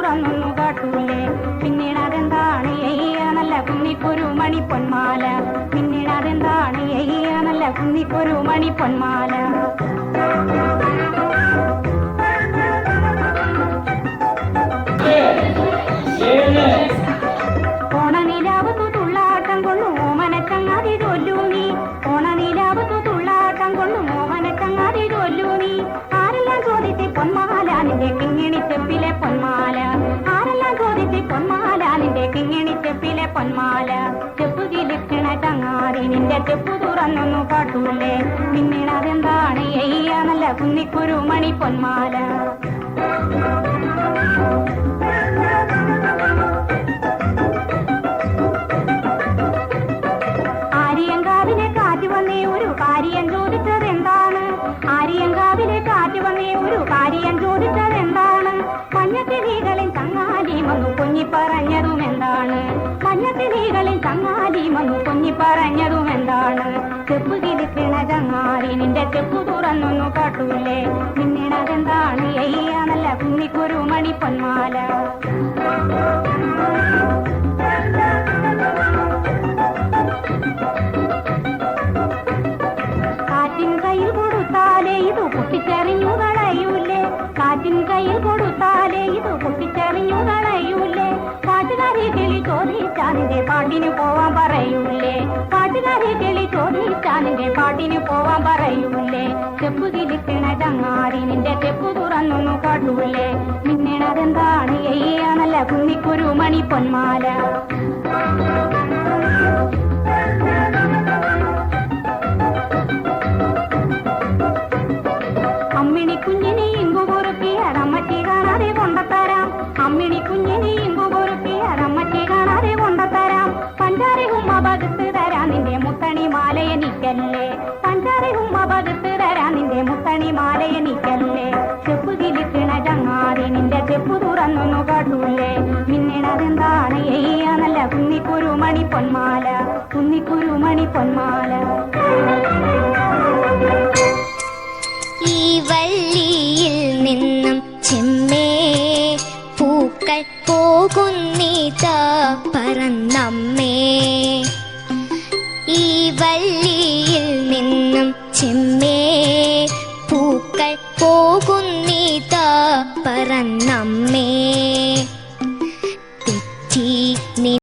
തുറന്നൊന്നു കാട്ടൂലേ. പിന്നീട് അതെന്താണ് നല്ല കുന്നിക്കൊരു മണി പൊന്മാല. പിന്നീട് അതെന്താണ് നല്ല കുന്നിക്കൊരു മണി പൊന്മാല. ഓണനിലാവത്തു തുള്ളാട്ടം കൊണ്ടു ഓമനച്ചങ്ങാതി ചൊല്ലൂ നീ. ഓണനിലാവത്തു തുള്ളാട്ടം കൊണ്ടു ഓമനച്ചങ്ങാതി ചൊല്ലൂ നീ. ആരെല്ലാം ചോദിച്ച് പൊന്മാല നിന്റെ കിങ്ങിണി ചെപ്പിലെ പൊന്മാല. ആരെല്ലാം ചോദിച്ച് പൊന്മാല നിന്റെ കിങ്ങിണി ചെപ്പിലെ പൊന്മാല. ചെപ്പു കിളിക്കണ ചങ്ങാതി നിന്റെ ചെപ്പു തുറന്നൊന്നു കാട്ടൂലേ. പിന്നീട് അതെന്താണ് നല്ല കുന്നിക്കുരു മണി പൊന്മാല. ആര്യങ്കാവിലെ കാറ്റ് വന്നേ ഒരു കാര്യം ചോദിച്ചതെന്താണ്. ആര്യങ്കാവിലെ കാറ്റ് വന്നേ ഒരു കാര്യം ചോദിച്ചതെന്താണ്. മഞ്ഞത്തിരികളിൽ ചങ്ങാതി വന്നു കൊഞ്ഞി പറഞ്ഞതുമെന്താണ്. മഞ്ഞത്തിരികളിൽ ചങ്ങാതി വന്നു കൊഞ്ഞി പറഞ്ഞതുമെന്താണ്. ചെപ്പു കിളിക്കണ ചങ്ങാതി നിന്റെ ചെപ്പു തുറന്നൊന്നു കാട്ടൂലേ. പിന്നീട് അതെന്താണ് നല്ല കുന്നിക്കൊരു മണി പൊന്മാല. കാറ്റിൻ കയ്യിൽ കൊടുത്താലേ ഇത് പൊട്ടിച്ചെറിഞ്ഞു കളയൂലേ. കാറ്റിൻ കയ്യിൽ കൊടുത്താലേ ഇത് പൊട്ടിച്ചെറിഞ്ഞു കളയൂലേ. പാട്ടുകാരി കിളി ചോദിച്ചാലിന്റെ പാട്ടിന് പോവാൻ പറയൂലേ. പാട്ടുകാരി കിളി ചോദിച്ചാലിന്റെ പാട്ടിന് പോവാൻ പറയൂലേ. ചെപ്പു കിളിക്കണ ചങ്ങാതി നിന്റെ ചെപ്പു തുറന്നൊന്നു കാട്ടൂലേ. പിന്നീട് അതെന്താണ് നല്ല കുന്നിക്കൊരു മണി പൊന്മാല. അമ്മിണി കുഞ്ഞിനെ ഇങ്കു പൊറുക്കി അടമ്മച്ചി കാണാതെ കൊണ്ടത്തരാം. അമ്മിണി കുഞ്ഞിനെ ഇങ്കു പൊറുക്കി അടമ്മച്ചി കാണാതെ കൊണ്ടത്തരാം. പഞ്ചാര ഉമ്മ പകുത്ത് തരാം നിന്റെ മുത്തണി മാല എനിക്കല്ലേ. പഞ്ചാര ഉമ്മ പകുത്ത് തരാം നിന്റെ മുത്തണി മാല എനിക്കല്ലേ. ചെപ്പു കിളിക്കണ ചങ്ങാതി നിന്റെ ചെപ്പു തുറന്നൊന്നു കാട്ടൂലേ. പിന്നീട് അതെന്താണ് നല്ല കുന്നിക്കുരു മണി പൊന്മാല. കുന്നിക്കുരു മണി പൊന്മാല. ഈ വള്ളിയിൽ നിന്നും ചെമ്മേ പൂക്കൾ പോകുന്നീതാ പറന്നമ്മേ. ഈ വള്ളിയിൽ നിന്നും ചെമ്മേ പൂക്കൾ പോകുന്നീതാ പറന്നമ്മേ. തെറ്റി